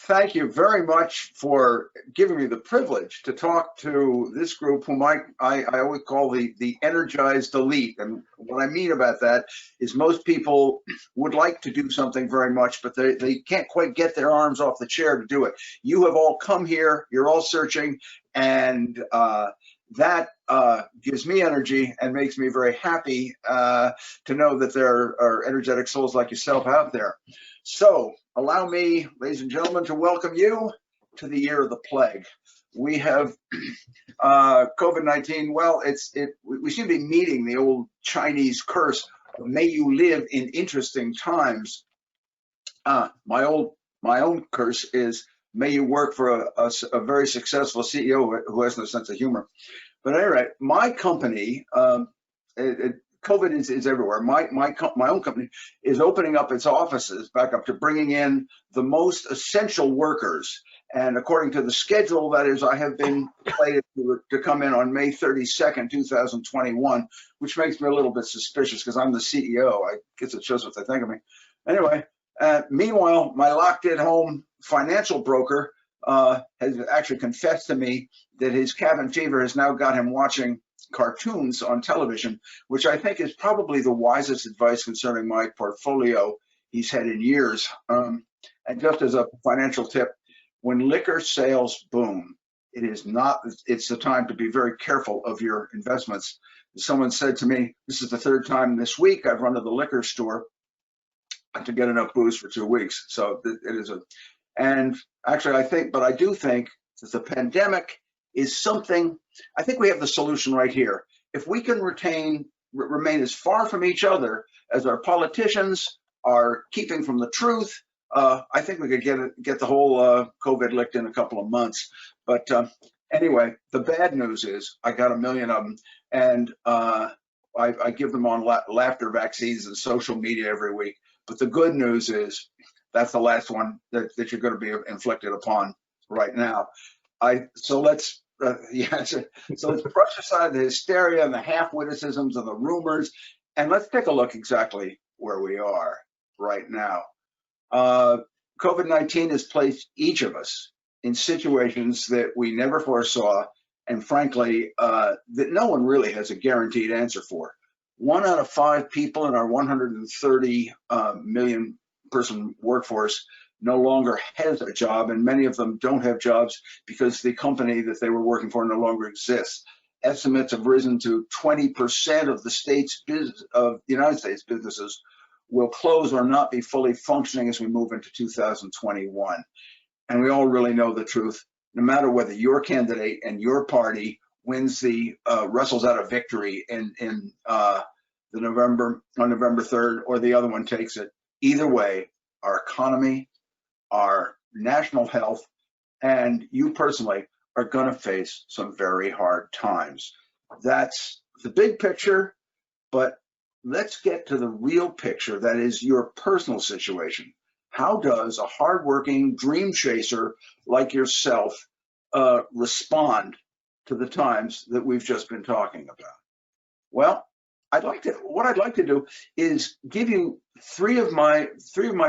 Thank you very much for giving me the privilege to talk to this group whom I always call the energized elite. And what I mean about that is most people would like to do something very much, but they can't quite get their arms off the chair to do it. You have all come here, you're all searching, and that gives me energy and makes me very happy to know that there are energetic souls like yourself out there. So allow me, ladies and gentlemen, to welcome you to the year of the plague. We have COVID-19. Well, we seem to be meeting the old Chinese curse of "May you live in interesting times." My own curse is "May you work for a very successful CEO who has no sense of humor." But anyway, my company, COVID is everywhere. My own company is opening up its offices back up to bringing in the most essential workers. And according to the schedule, that is, I have been slated to come in on May 32nd, 2021, which makes me a little bit suspicious because I'm the CEO. I guess it shows what they think of me. Anyway, meanwhile, my locked-in-home financial broker has actually confessed to me that his cabin fever has now got him watching cartoons on television, which I think is probably the wisest advice concerning my portfolio he's had in years. And just as a financial tip, when liquor sales boom, it's the time to be very careful of your investments. Someone said to me, this is the third time this week I've run to the liquor store to get enough booze for 2 weeks. So it is and actually I do think that the pandemic is something. I think we have the solution right here. If we can remain as far from each other as our politicians are keeping from the truth, I think we could get the whole COVID licked in a couple of months. But anyway, the bad news is I got 1 million of them, and I give them on laughter vaccines and social media every week. But the good news is that's the last one that you're going to be inflicted upon right now. So let's brush aside the hysteria and the half-witticisms and the rumors, and let's take a look exactly where we are right now. COVID-19 has placed each of us in situations that we never foresaw, and frankly, that no one really has a guaranteed answer for. 1 out of 5 people in our 130 million person workforce no longer has a job, and many of them don't have jobs because the company that they were working for no longer exists. Estimates have risen to 20% of the United States businesses will close or not be fully functioning as we move into 2021. And we all really know the truth. No matter whether your candidate and your party wins wrestles out a victory on November 3rd, or the other one takes it, either way, our economy, our national health, and you personally are going to face some very hard times. That's the big picture, but let's get to the real picture, that is your personal situation. How does a hardworking dream chaser like yourself respond to the times that we've just been talking about? Well, what I'd like to do is give you three of my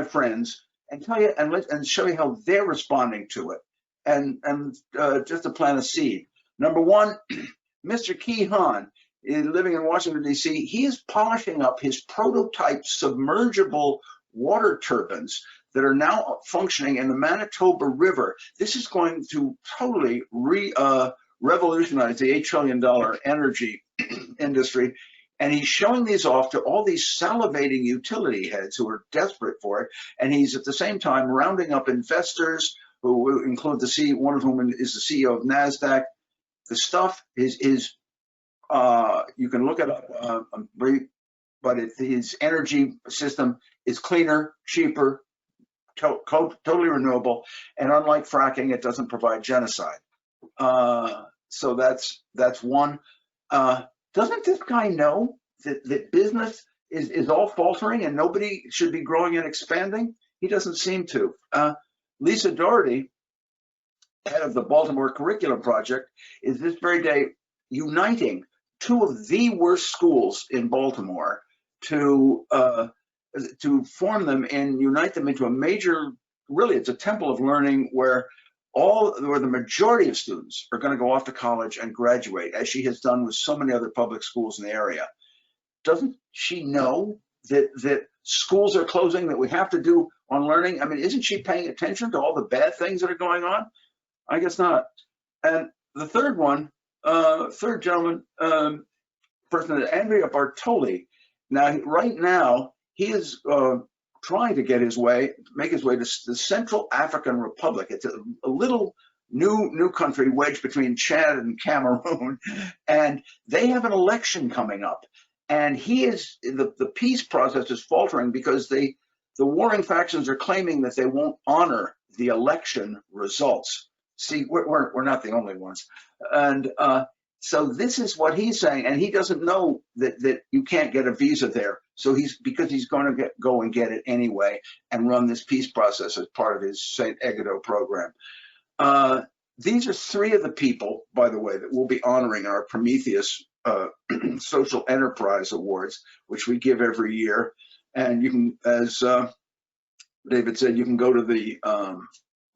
friends and tell you and show you how they're responding to it, and just to plant a seed. Number one, Mr. Ki Han, living in Washington, D.C., he is polishing up his prototype submergible water turbines that are now functioning in the Manitoba River. This is going to totally revolutionize the $8 trillion energy industry. And he's showing these off to all these salivating utility heads who are desperate for it. And he's at the same time rounding up investors who include one of whom is the CEO of NASDAQ. The stuff is you can look it up, but his energy system is cleaner, cheaper, totally renewable, and unlike fracking, it doesn't provide genocide. So that's one. Doesn't this guy know that business is all faltering and nobody should be growing and expanding? He doesn't seem to. Lisa Doherty, head of the Baltimore Curriculum Project, is this very day uniting 2 of the worst schools in Baltimore to form them and unite them into a major really, it's a temple of learning where where the majority of students are going to go off to college and graduate, as she has done with so many other public schools in the area. Doesn't she know that schools are closing, that we have to do on learning? I mean, isn't she paying attention to all the bad things that are going on? I guess not. And the third one, third gentleman, person, Andrea Bartoli. Now, right now, he is trying to make his way to the Central African Republic. It's a little new country wedged between Chad and Cameroon, and they have an election coming up. And the peace process is faltering because the warring factions are claiming that they won't honor the election results. See, we're not the only ones. And so this is what he's saying, and he doesn't know that you can't get a visa there. So because he's going to go and get it anyway and run this peace process as part of his St. Egidio program. These are three of the people, by the way, that we'll be honoring our Prometheus Social Enterprise Awards, which we give every year. And you can, as David said, you can go to the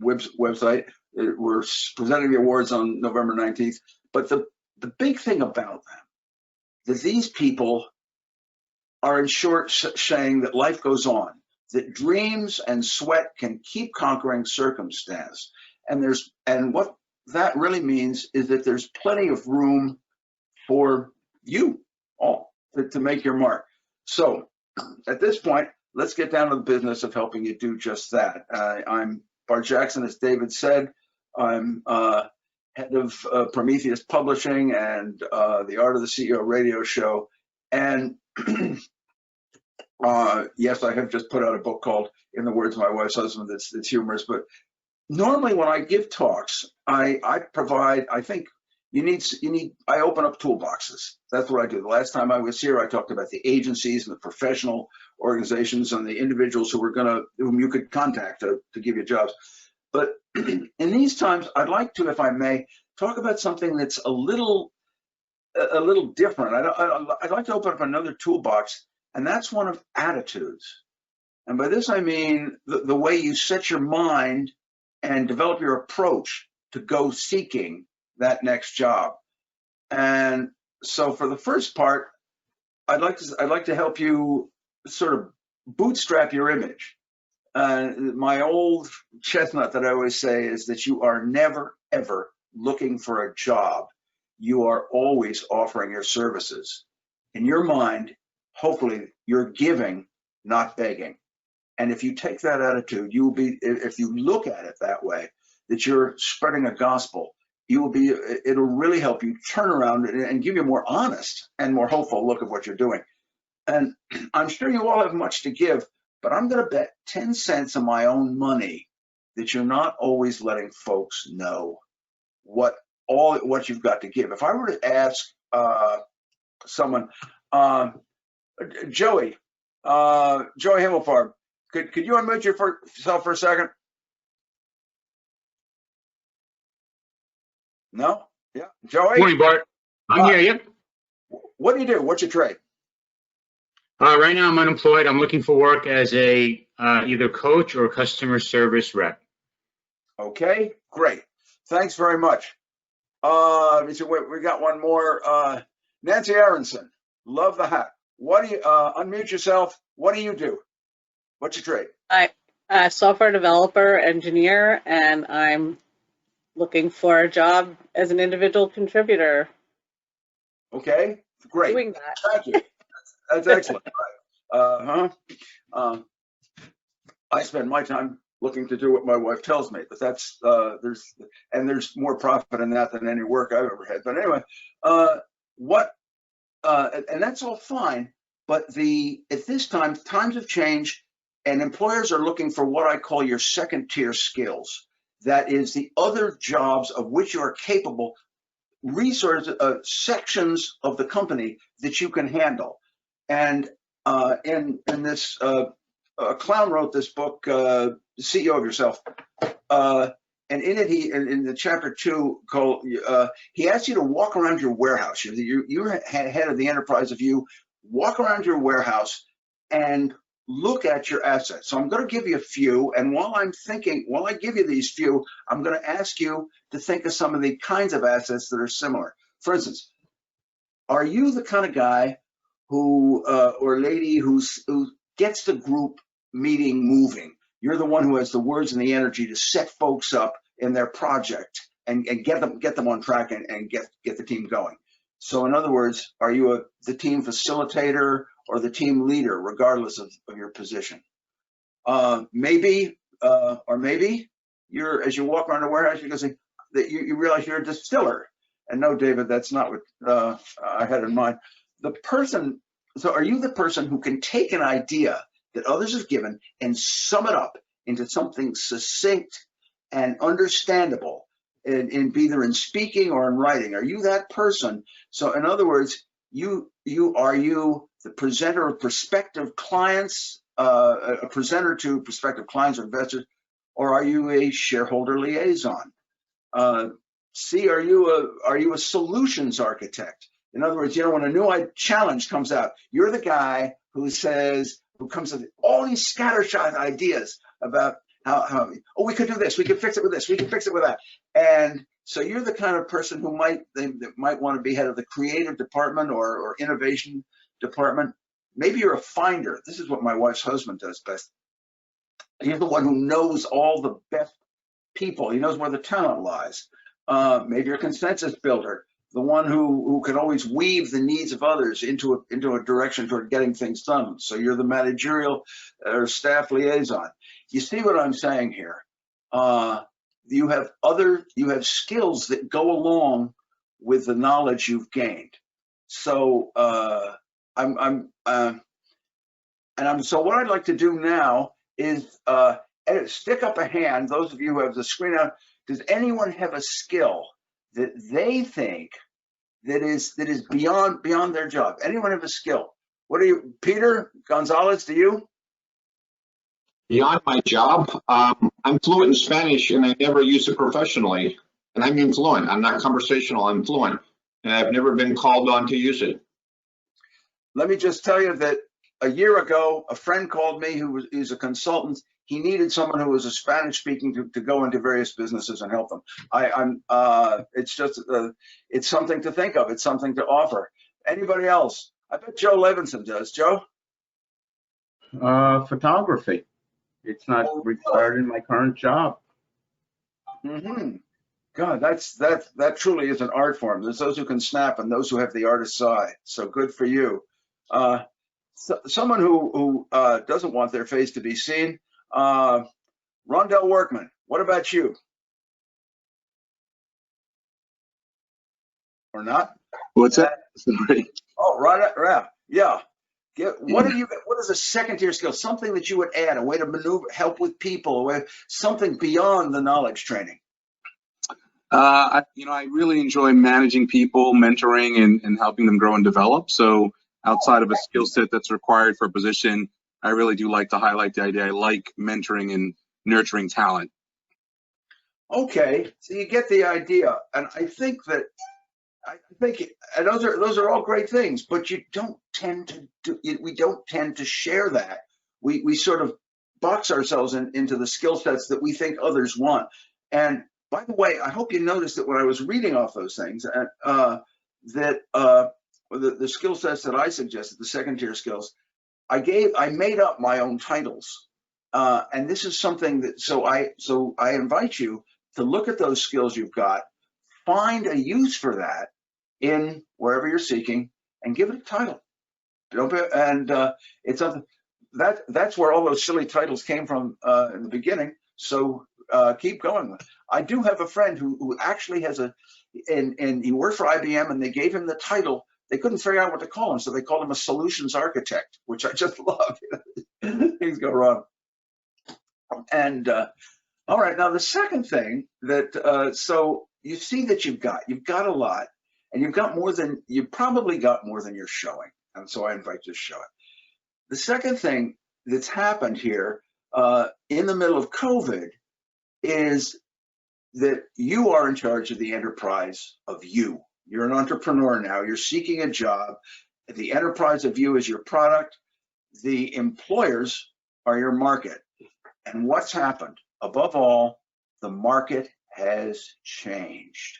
website. We're presenting the awards on November 19th. But the big thing about them, that these people are in short saying that life goes on, that dreams and sweat can keep conquering circumstance. And what that really means is that there's plenty of room for you all to make your mark. So at this point, let's get down to the business of helping you do just that. I'm Bart Jackson, as David said. I'm head of Prometheus Publishing and the Art of the CEO radio show. And yes, I have just put out a book called In the Words of My Wife's Husband that's humorous. But normally when I give talks, I provide, I think I open up toolboxes. That's what I do. The last time I was here, I talked about the agencies and the professional organizations and the individuals whom you could contact to give you jobs. But in these times, I'd like to, if I may, talk about something that's a little different. I'd like to open up another toolbox, and that's one of attitudes. And by this, I mean the way you set your mind and develop your approach to go seeking that next job. And so for the first part, I'd like to help you sort of bootstrap your image. My old chestnut that I always say is that you are never, ever looking for a job. You are always offering your services. In your mind, hopefully you're giving, not begging. And if you take that attitude, if you look at it that way, that you're spreading a gospel, it'll really help you turn around and give you a more honest and more hopeful look at what you're doing. And I'm sure you all have much to give, but I'm going to bet 10 cents of my own money that you're not always letting folks know what you've got to give. If I were to ask someone, Joey Himmelfarb, could you unmute yourself for a second? No? Yeah. Joey? Morning, Bart. I'm here, yep. What do you do? What's your trade? Right now I'm unemployed. I'm looking for work as a either coach or customer service rep. Okay, great. Thanks very much. We got one more. Nancy Aronson, love the hat. What do you, unmute yourself. What do you do? What's your trade? I'm a software developer, engineer, and I'm looking for a job as an individual contributor. Okay, great. Doing that. Thank you. That's excellent. I spend my time looking to do what my wife tells me, but that's there's more profit in that than any work I've ever had. But anyway, and that's all fine. But at this time, times have changed, and employers are looking for what I call your second-tier skills. That is the other jobs of which you are capable, resources, sections of the company that you can handle. And in this, Clown wrote this book, CEO of Yourself, and in it, in the chapter 2, called, he asks you to walk around your warehouse. You're head of the enterprise. If you walk around your warehouse and look at your assets. So I'm going to give you a few, and while I give you these few, I'm going to ask you to think of some of the kinds of assets that are similar. For instance, are you the kind of guy who or lady who gets the group meeting moving? You're the one who has the words and the energy to set folks up in their project and get them on track and get the team going. So in other words, are you the team facilitator or the team leader, regardless of your position? Maybe you're, as you walk around the warehouse, you're going to say that you realize you're a distiller. And no, David, that's not what I had in mind. So are you the person who can take an idea that others have given and sum it up into something succinct and understandable, in either in speaking or in writing? Are you that person? So in other words, are you the presenter of prospective clients, a presenter to prospective clients or investors, or are you a shareholder liaison? C, are you a solutions architect? In other words, when a new challenge comes out, you're the guy who comes with all these scattershot ideas about how we could do this, we could fix it with this, we could fix it with that. And so you're the kind of person who might want to be head of the creative department or innovation department. Maybe you're a finder. This is what my wife's husband does best. He's the one who knows all the best people. He knows where the talent lies. Maybe you're a consensus builder, the one who can always weave the needs of others into a direction toward getting things done. So you're the managerial or staff liaison. You see what I'm saying here? You have skills that go along with the knowledge you've gained. So so what I'd like to do now is stick up a hand. Those of you who have the screen out, does anyone have a skill that they think that is beyond their job? Anyone have a skill? What are you, Peter Gonzalez? Do you? Beyond my job, I'm fluent in Spanish and I never use it professionally. And I mean fluent. I'm not conversational, I'm fluent. And I've never been called on to use it. Let me just tell you that a year ago, a friend called me who's a consultant. He needed someone who was a Spanish speaking to go into various businesses and help them. It's something to think of. It's something to offer. Anybody else? I bet Joe Levinson does. Joe? Photography. It's not required in my current job. Mm-hmm. God, that truly is an art form. There's those who can snap and those who have the artist's eye. So good for you. Someone who doesn't want their face to be seen. Rondell Workman, what about you? Or not? What's that? Sorry. Oh, right. Yeah. What is a second-tier skill? Something that you would add, a way to maneuver, help with people, something beyond the knowledge training. I really enjoy managing people, mentoring, and helping them grow and develop. So outside of a skill set that's required for a position, I really do like to highlight the idea. I like mentoring and nurturing talent. Okay, so you get the idea, and I think and those are all great things, but we don't tend to share that. We sort of box ourselves into the skill sets that we think others want. And by the way, I hope you noticed that when I was reading off those things, the skill sets that I suggested, the second-tier skills, I made up my own titles, and this is something that so I invite you to look at those skills you've got, find a use for that in wherever you're seeking, and give it a title. It's something that's where all those silly titles came from in the beginning. So keep going. I do have a friend who actually has and he worked for IBM, and they gave him the title. They couldn't figure out what to call him, so they called him a solutions architect, which I just love. Things go wrong. And all right, now the second thing that so you see that you've got a lot, and you probably got more than you're showing, and so I invite you to show it. The second thing that's happened here in the middle of COVID is that you are in charge of the enterprise of you. You're an entrepreneur now. You're seeking a job. The enterprise of you is your product. the employers are your market. And what's happened? Above all, the market has changed.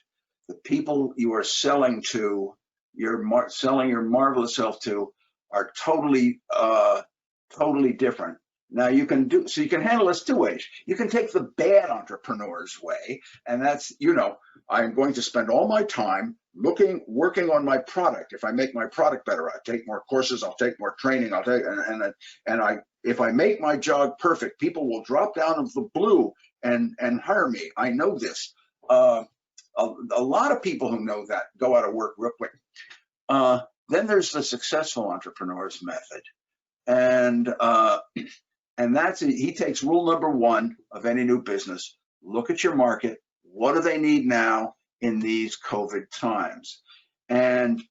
The people you are selling to, selling your marvelous self to, are totally different. Now you can handle this two ways. You can take the bad entrepreneur's way, and that's, I'm going to spend all my time working on my product. If I make my product better, I'll take more courses, I'll take more training, if I make my job perfect, people will drop down of the blue and hire me. I know this. A lot of people who know that go out of work real quick. Then there's the successful entrepreneur's method. And that's it. He takes rule number one of any new business. Look at your market. What do they need now in these COVID times? And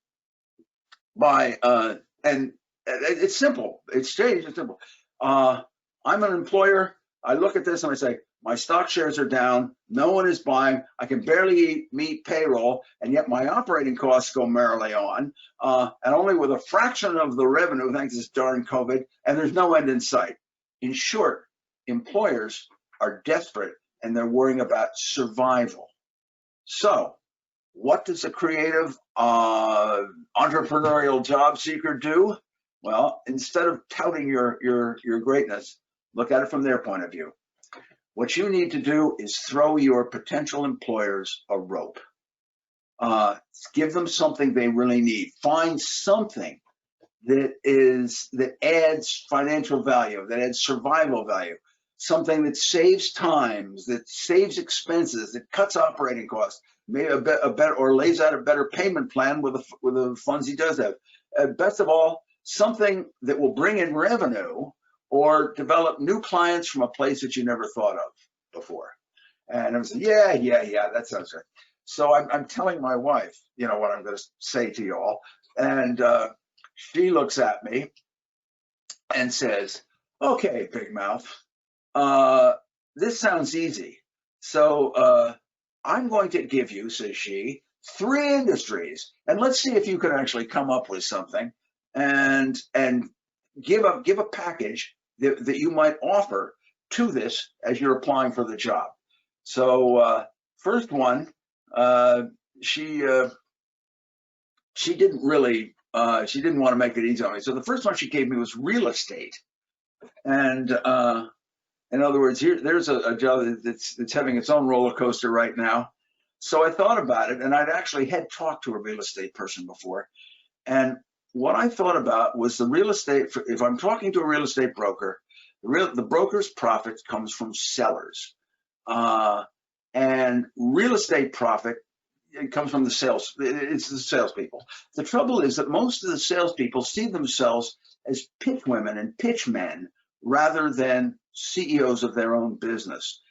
and it's simple. It's simple. I'm an employer. I look at this and I say, my stock shares are down. No one is buying. I can barely meet payroll, and yet my operating costs go merrily on, and only with a fraction of the revenue thanks to this darn COVID, and there's no end in sight. In short, employers are desperate and they're worrying about survival. So what does a creative entrepreneurial job seeker do? Well, instead of touting your greatness, look at it from their point of view. What you need to do is throw your potential employers a rope. Give them something they really need. Find something that adds financial value, that adds survival value, something that saves times, that saves expenses, that cuts operating costs, maybe a better, or lays out a better payment plan with the funds he does have. Best of all, something that will bring in revenue or develop new clients from a place that you never thought of before. And I was like, yeah, that sounds good. So I'm telling my wife, what I'm going to say to you all, and she looks at me and says, okay, big mouth, this sounds easy. So I'm going to give you, says she, 3 industries, and let's see if you can actually come up with something and give a package that you might offer to this as you're applying for the job. So first one, she didn't really, she didn't want to make it easy on me. So the first one she gave me was real estate. And in other words, there's a job that's having its own roller coaster right now. So I thought about it, and I'd actually had talked to a real estate person before. And what I thought about was the real estate, if I'm talking to a real estate broker, the broker's profit comes from sellers. And real estate profit, it comes from the sales. It's the salespeople. The trouble is that most of the salespeople see themselves as pitch women and pitch men rather than CEOs of their own business.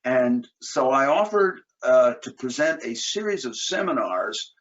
And so I offered to present a series of seminars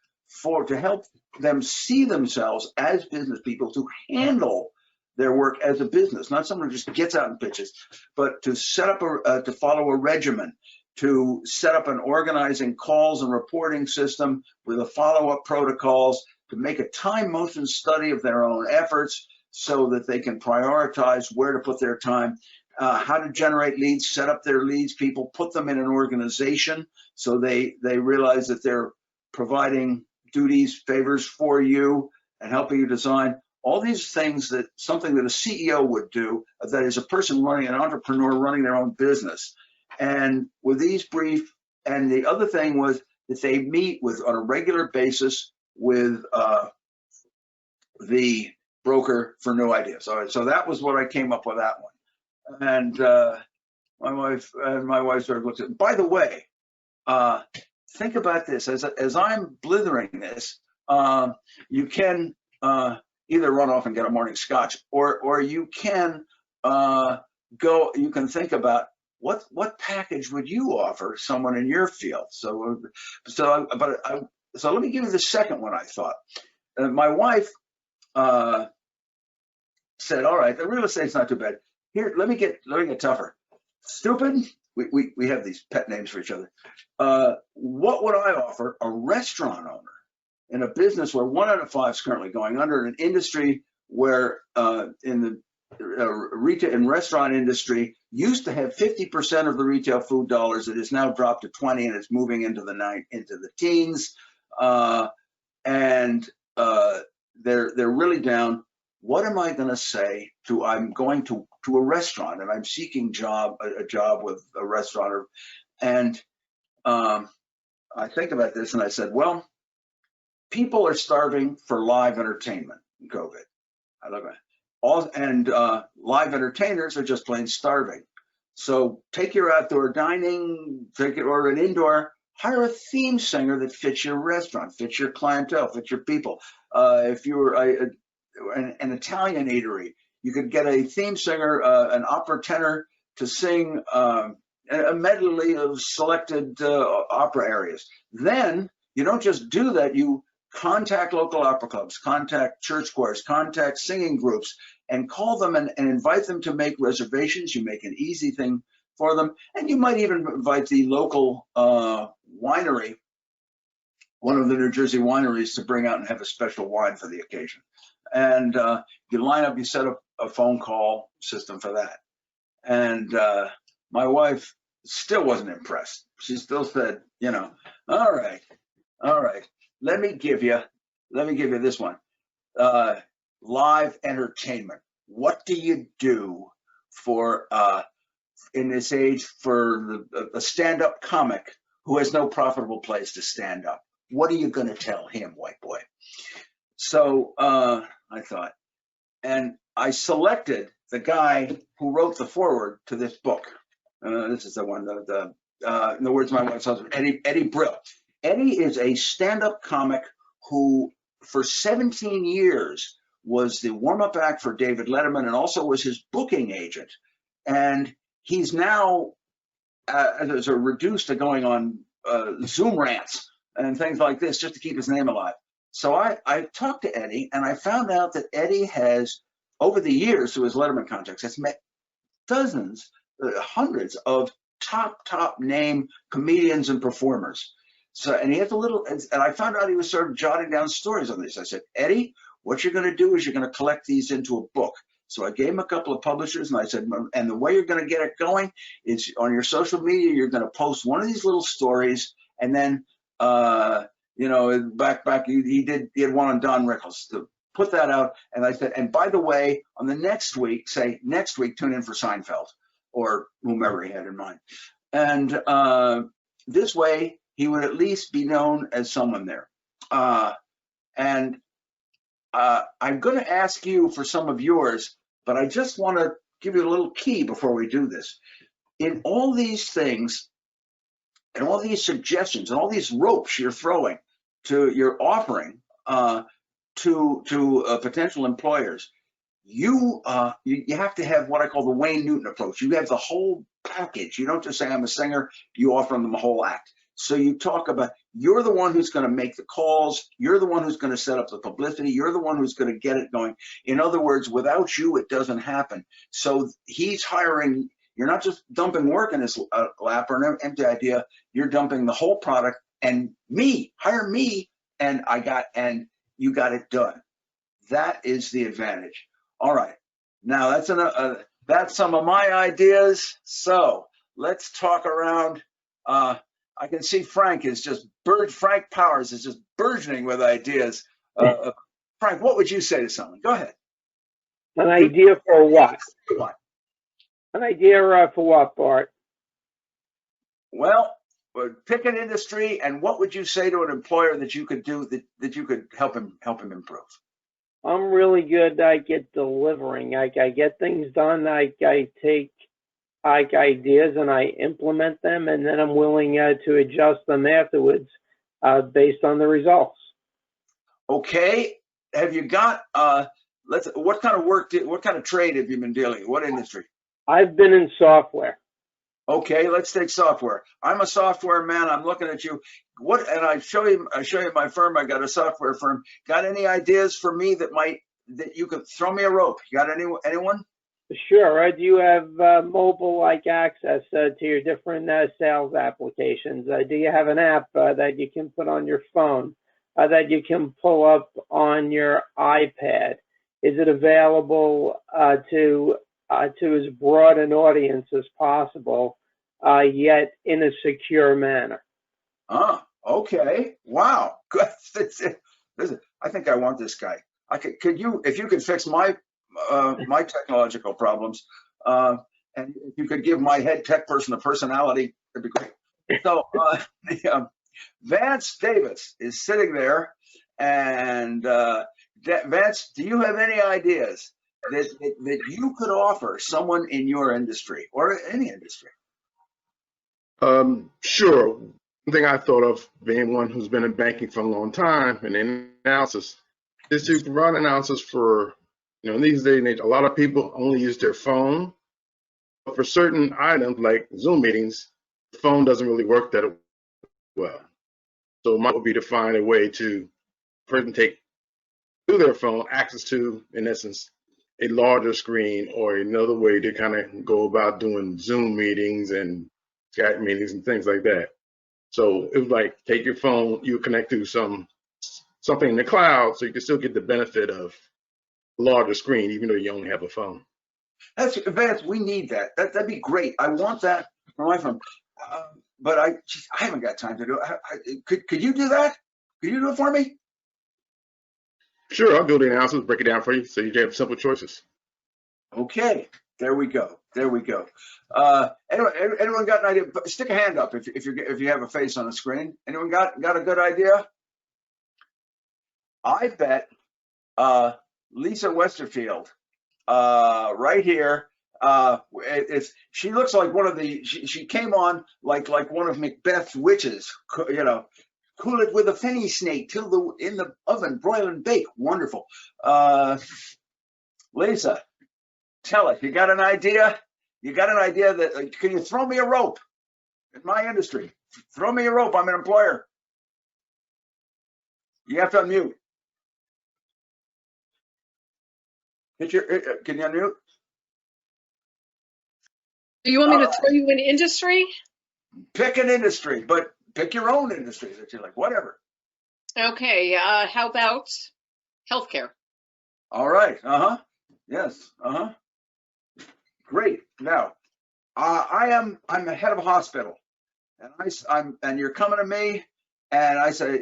to help them see themselves as business people, to handle their work as a business, not someone who just gets out and pitches, but to set up to follow a regimen, to set up an organizing calls and reporting system with a follow-up protocols, to make a time motion study of their own efforts so that they can prioritize where to put their time, how to generate leads, set up their leads people, put them in an organization so they realize that they're providing duties, favors for you and helping you design. All these things, that something that a CEO would do, that is a person running, an entrepreneur running their own business. And with these brief, and the other thing was that they meet on a regular basis with the broker for new ideas. All right, so that was what I came up with that one. And my wife sort of looked at it. By the way, think about this, as I'm blithering this, you can either run off and get a morning scotch, or you can you can think about what package would you offer someone in your field. So let me give you the second one I thought. My wife said, all right, the real estate's not too bad. Here, let me get tougher. Stupid. We have these pet names for each other. What would I offer a restaurant owner in a business where 1 out of 5 is currently going under, in an industry where in the retail and restaurant industry used to have 50% of the retail food dollars. It has now dropped to 20, and it's moving into the teens. They're really down. What am I going to say to? I'm going to a restaurant and I'm seeking a job with a restaurant, and I think about this and I said, well, people are starving for live entertainment in COVID. I love it. Live entertainers are just plain starving. So take your outdoor dining, or an indoor, hire a theme singer that fits your restaurant, fits your clientele, fits your people. If you're an Italian eatery, you could get a theme singer, an opera tenor to sing a medley of selected opera areas. Then you don't just do that, you contact local opera clubs, contact church choirs, contact singing groups, and call them and invite them to make reservations. You make an easy thing for them. And you might even invite the local winery, one of the New Jersey wineries, to bring out and have a special wine for the occasion. And you line up, you set up a phone call system for that. And my wife still wasn't impressed. She still said, all right, let me give you this one. Live entertainment. What do you do for in this age for a stand-up comic who has no profitable place to stand up? What are you going to tell him, white boy? So I thought, and I selected the guy who wrote the foreword to this book. This is the one that, in the words of my wife's husband, Eddie Brill. Eddie is a stand-up comic who, for 17 years, was the warm-up act for David Letterman and also was his booking agent. And he's now reduced to going on Zoom rants and things like this just to keep his name alive. So I talked to Eddie, and I found out that Eddie has, over the years through his Letterman contacts, has met dozens, hundreds of top name comedians and performers. So, and he has and I found out he was sort of jotting down stories on this. I said, Eddie, what you're going to do is you're going to collect these into a book. So I gave him a couple of publishers, and I said, and the way you're going to get it going is on your social media. You're going to post one of these little stories, and then back he had one on Don Rickles to put that out. And I said, and by the way, on the next week, tune in for Seinfeld or whomever he had in mind. And this way he would at least be known as someone there. I'm going to ask you for some of yours, but I just want to give you a little key before we do this. In all these things, and all these suggestions, and all these ropes you're offering to potential employers, you have to have what I call the Wayne Newton approach. You have the whole package. You don't just say, I'm a singer, you offer them the whole act. So you talk about, you're the one who's going to make the calls, you're the one who's going to set up the publicity, you're the one who's going to get it going. In other words, without you, it doesn't happen. So he's hiring, you're not just dumping work in his lap or an empty idea, you're dumping the whole product, and hire me, and you got it done. That is the advantage. All right, now that's some of my ideas. So let's talk around. I can see Frank Powers is just burgeoning with ideas. Frank, what would you say to someone? Go ahead. An idea for what? An idea for what, Bart? Well, pick an industry, and what would you say to an employer that you could do that you could help him improve? I'm really good at delivering. I get things done. I take ideas and I implement them, and then I'm willing to adjust them afterwards based on the results. Okay. Have you got what kind of trade have you been dealing with? What industry? I've been in software. Okay, let's take software. I'm a software man. I'm looking at you. And I show you my firm. I got a software firm. Got any ideas for me that you could throw me a rope? You got anyone? Sure. Do you have mobile-like access to your different sales applications? Do you have an app that you can put on your phone, that you can pull up on your iPad? is it available to as broad an audience as possible, yet in a secure manner? Okay. Wow. Good. I think I want this guy. If you could fix my my technological problems, and if you could give my head tech person a personality, it'd be great. So Vance Davis is sitting there, and Vance, do you have any ideas that you could offer someone in your industry or any industry? Sure. One thing I thought of, being one who's been in banking for a long time and in analysis, is to provide analysis for, in these days and age, a lot of people only use their phone. But for certain items like Zoom meetings, the phone doesn't really work that well. So my would be to find a way to person take through their phone access to, in essence, a larger screen, or another way to kind of go about doing Zoom meetings and Skype meetings and things like that. So it was like, take your phone, you connect to something in the cloud, so you can still get the benefit of a larger screen, even though you only have a phone. That's Vance. We need that. That'd be great. I want that for my phone. But I haven't got time to do it. Could you do that? Could you do it for me? Sure, I'll do the analysis, break it down for you, so you can have simple choices. Okay, there we go. There we go. Anyone got an idea? Stick a hand up if you have a face on the screen. Anyone got a good idea? I bet Lisa Westerfield, right here. She looks like one of the. She came on like one of Macbeth's witches. Cool it with a fenny snake till in the oven, broil and bake. Wonderful. Lisa, tell us. You got an idea? You got an idea that? Can you throw me a rope? In my industry, throw me a rope. I'm an employer. You have to unmute. Can you unmute? Do you want me to throw you in industry? Pick an industry, but pick your own industry that you like, whatever. Okay, how about healthcare? All right. Yes. Great. Now, I'm the head of a hospital, and and you're coming to me, and I say,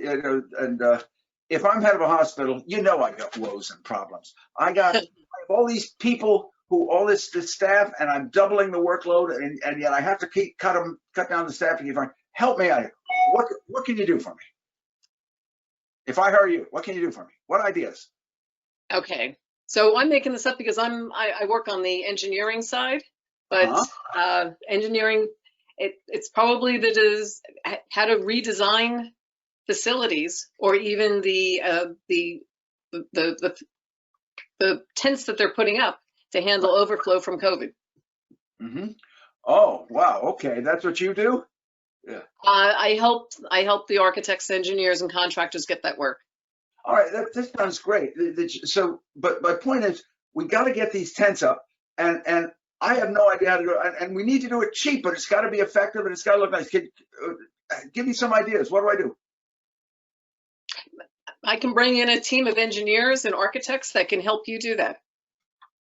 if I'm head of a hospital, I got woes and problems. I have all these people all this staff, and I'm doubling the workload, and yet I have to cut down the staff to keep on. Help me out here. What can you do for me? If I hire you, what can you do for me? What ideas? Okay, so I'm making this up because I work on the engineering side, but engineering, it's probably how to redesign facilities, or even the tents that they're putting up to handle overflow from COVID. Mm-hmm. Oh, wow. Okay, that's what you do? Yeah. I help the architects, engineers, and contractors get that work. All right, this sounds great. So, but my point is, we got to get these tents up, and I have no idea how to do it, and we need to do it cheap, but it's got to be effective, and it's got to look nice. Give me some ideas. What do I do? I can bring in a team of engineers and architects that can help you do that.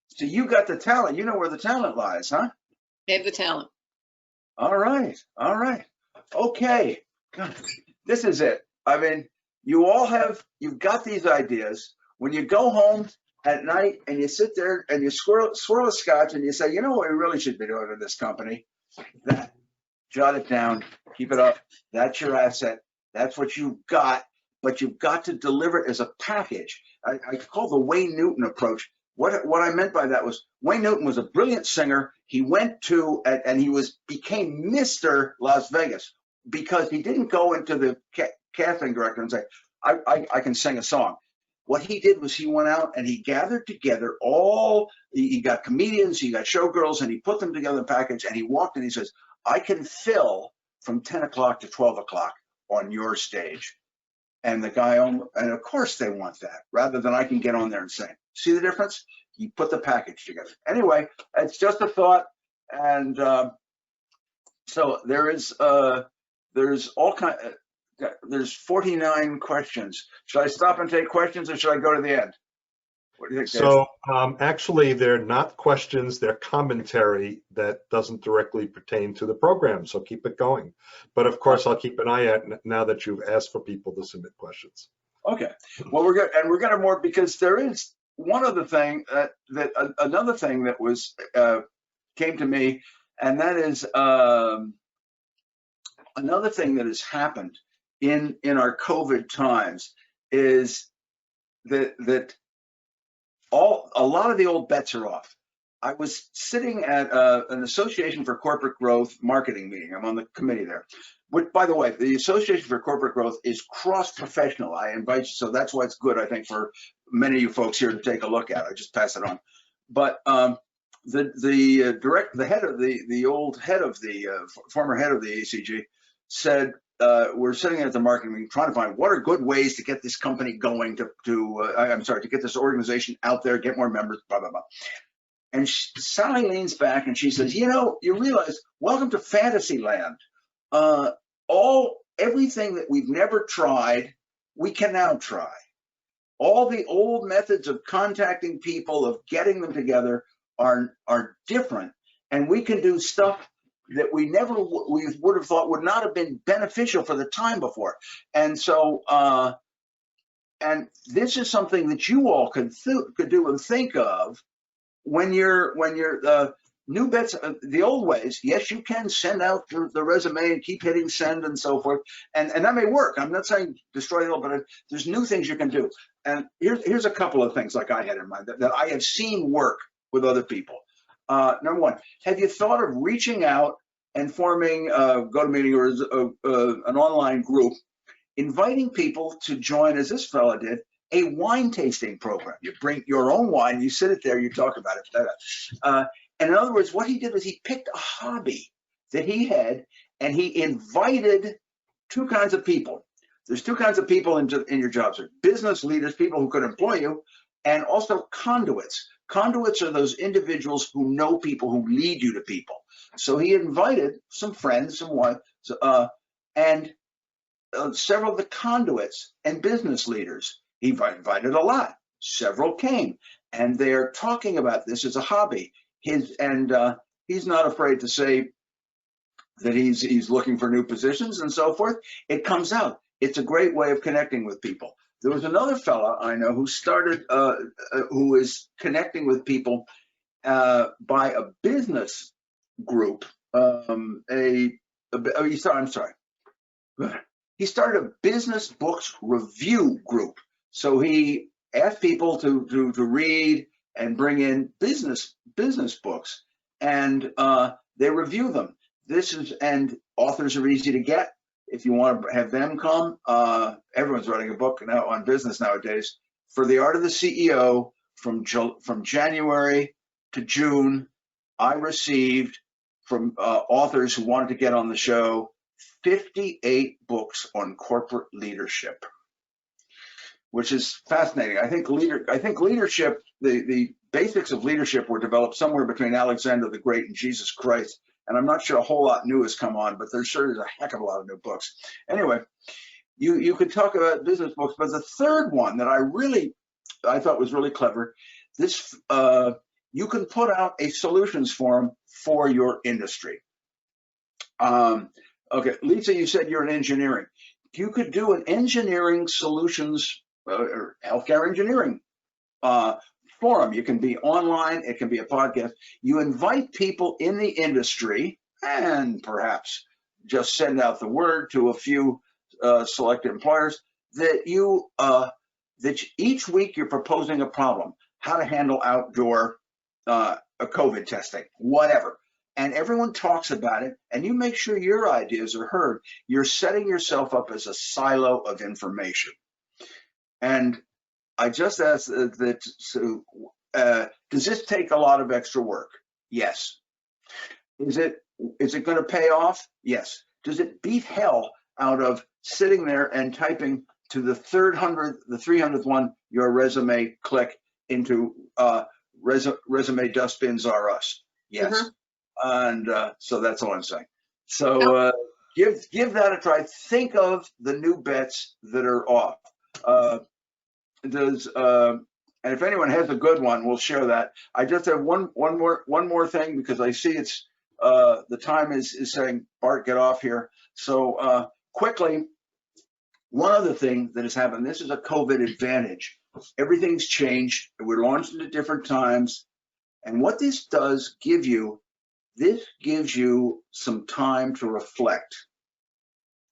So you got the talent. You know where the talent lies, huh? I have the talent. All right. Okay. This is it. I mean, you've got these ideas. When you go home at night and you sit there and you swirl a scotch and you say, you know what we really should be doing in this company? That, jot it down, keep it up. That's your asset. That's what you've got, but you've got to deliver it as a package. I call the Wayne Newton approach. What I meant by that was Wayne Newton was a brilliant singer. He went to and he became Mr. Las Vegas because he didn't go into the casting director and say, I can sing a song. What he did was he went out and he gathered together he got comedians, he got showgirls, and he put them together in a package, and he walked and he says, I can fill from 10 o'clock to 12 o'clock on your stage. And the guy, and of course they want that, rather than I can get on there and sing. See the difference? He put the package together. Anyway, it's just a thought. And so there's all there's 49 questions. Should I stop and take questions, or should I go to the end? What do you think, Dave? So actually, they're not questions, they're commentary that doesn't directly pertain to the program. So keep it going. But of course, I'll keep an eye out now that you've asked for people to submit questions. Okay. Well, we're going to more, because there is one other thing another thing that was came to me, and that is another thing that has happened in our COVID times is that a lot of the old bets are off. I was sitting at an Association for Corporate Growth marketing meeting. I'm on the committee there. Which, by the way, the Association for Corporate Growth is cross-professional. I invite you, so that's why it's good, I think, for many of you folks here to take a look at. I just pass it on. But the former head of the ACG said, we're sitting at the marketing meeting trying to find what are good ways to get this company going, to get this organization out there, get more members, blah, blah, blah. And Sally leans back and she says, you realize, welcome to Fantasyland. Everything that we've never tried, we can now try. All the old methods of contacting people, of getting them together, are different, and we can do stuff that we would have thought would not have been beneficial for the time before. And so, and this is something that you all could do and think of when you're new bets. The old ways, yes, you can send out the resume and keep hitting send and so forth, and that may work. I'm not saying destroy it all, but there's new things you can do. And here's a couple of things like I had in mind that I have seen work with other people. Number one, have you thought of reaching out and forming a GoToMeeting or an online group, inviting people to join, as this fella did, a wine tasting program? You bring your own wine, you sit it there, you talk about it. And in other words, what he did was he picked a hobby that he had, and he invited two kinds of people. There's two kinds of people in your jobs: business leaders, people who could employ you, and also conduits. Conduits are those individuals who know people, who lead you to people. So he invited some friends, and several of the conduits and business leaders. He invited a lot. Several came, and they're talking about this as a hobby. He's not afraid to say that he's looking for new positions and so forth. It comes out. It's a great way of connecting with people. There was another fella I know who started, who is connecting with people by a business group. He started a business books review group. So he asked people to read and bring in business books, and they review them. And authors are easy to get. If you want to have them come, everyone's writing a book now on business nowadays. For The Art of the CEO, from January to June, I received from authors who wanted to get on the show 58 books on corporate leadership, which is fascinating. I think leadership, the basics of leadership were developed somewhere between Alexander the Great and Jesus Christ. And I'm not sure a whole lot new has come on, but there sure is a heck of a lot of new books. Anyway, you could talk about business books, but the third one that I thought was really clever, this you can put out a solutions forum for your industry. Okay, Lisa, you said you're in engineering. You could do an engineering solutions or healthcare engineering forum. You can be online, it can be a podcast. You invite people in the industry, and perhaps just send out the word to a few select employers that that each week you're proposing a problem, how to handle outdoor COVID testing, whatever. And everyone talks about it, and you make sure your ideas are heard. You're setting yourself up as a silo of information. And I just asked does this take a lot of extra work? Yes. Is it going to pay off? Yes. Does it beat hell out of sitting there and typing to the 300th one, your resume, click into resume dustbins are us? Yes. Mm-hmm. And so that's all I'm saying. So give that a try. Think of the new bets that are off. And if anyone has a good one, we'll share that. I just have one more thing, because I see it's the time is saying, Bart, get off here. So quickly, one other thing that has happened, this is a COVID advantage. Everything's changed. We're launched at different times. And what this does give you, this gives you some time to reflect.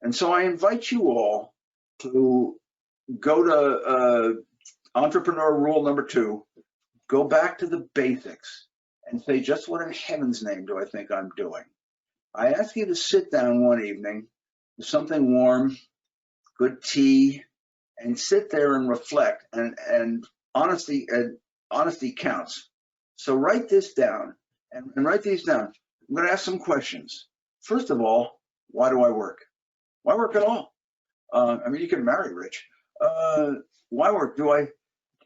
And so I invite you all to go to entrepreneur rule number 2, go back to the basics and say, just what in heaven's name do I think I'm doing? I ask you to sit down one evening with something warm, good tea, and sit there and reflect, and honesty counts. So write this down and write these down. I'm going to ask some questions. First of all, why do I work? Why work at all? I mean, you can marry rich. Why work?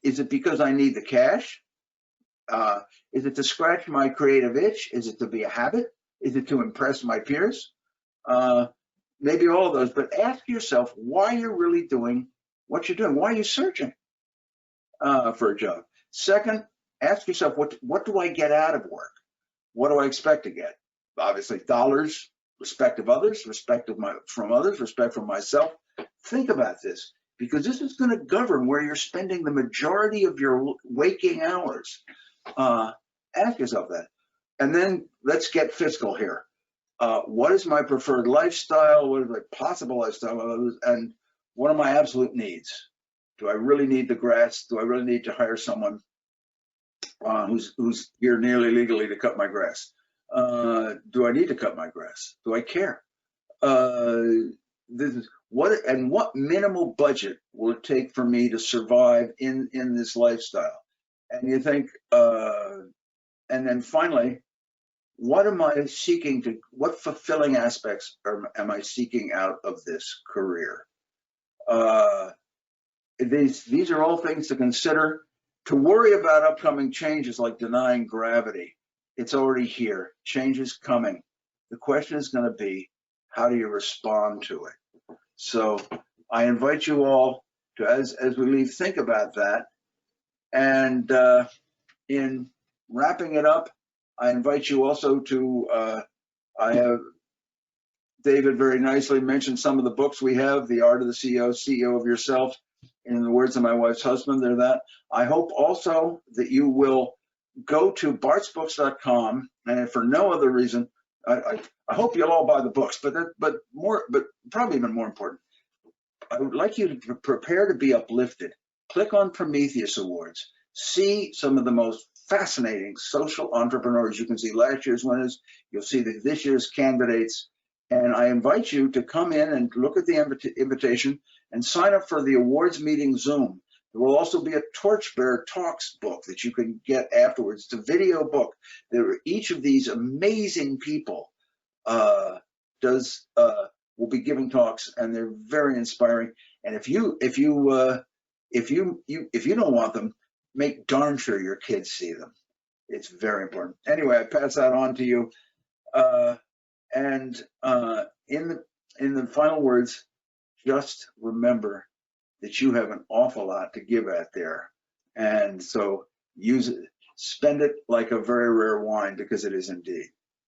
Is it because I need the cash? Is it to scratch my creative itch? Is it to be a habit? Is it to impress my peers? Maybe all of those, but ask yourself why you're really doing what you're doing. Why are you searching for a job? Second, ask yourself, what do I get out of work? What do I expect to get? Obviously, dollars, respect of others, respect from others, respect from myself. Think about this, because this is going to govern where you're spending the majority of your waking hours. Ask yourself that. And then let's get fiscal here. What is my preferred lifestyle? What is my possible lifestyle? And what are my absolute needs? Do I really need the grass? Do I really need to hire someone who's here nearly legally to cut my grass? Do I need to cut my grass? Do I care? This is what minimal budget will it take for me to survive in this lifestyle? And you think, and then finally, what am I seeking to? What fulfilling aspects am I seeking out of this career? These are all things to consider. To worry about upcoming changes like denying gravity, it's already here. Change is coming. The question is going to be, how do you respond to it? So I invite you all to, as we leave, think about that. And in wrapping it up, I invite you also to, I have David very nicely mentioned some of the books we have, The Art of the CEO, CEO of Yourself. In the words of my wife's husband, they're that. I hope also that you will go to bartsbooks.com, and if for no other reason, I hope you'll all buy the books, but probably even more important, I would like you to prepare to be uplifted. Click on Prometheus Awards. See some of the most fascinating social entrepreneurs. You can see last year's winners. You'll see this year's candidates. And I invite you to come in and look at the invitation and sign up for the awards meeting Zoom. There will also be a Torchbearer Talks book that you can get afterwards. It's a video book. Each of these amazing people will be giving talks, and they're very inspiring. And if you don't want them, make darn sure your kids see them. It's very important. Anyway, I pass that on to you. And in the final words, just remember that you have an awful lot to give out there. And so use it, spend it like a very rare wine, because it is indeed.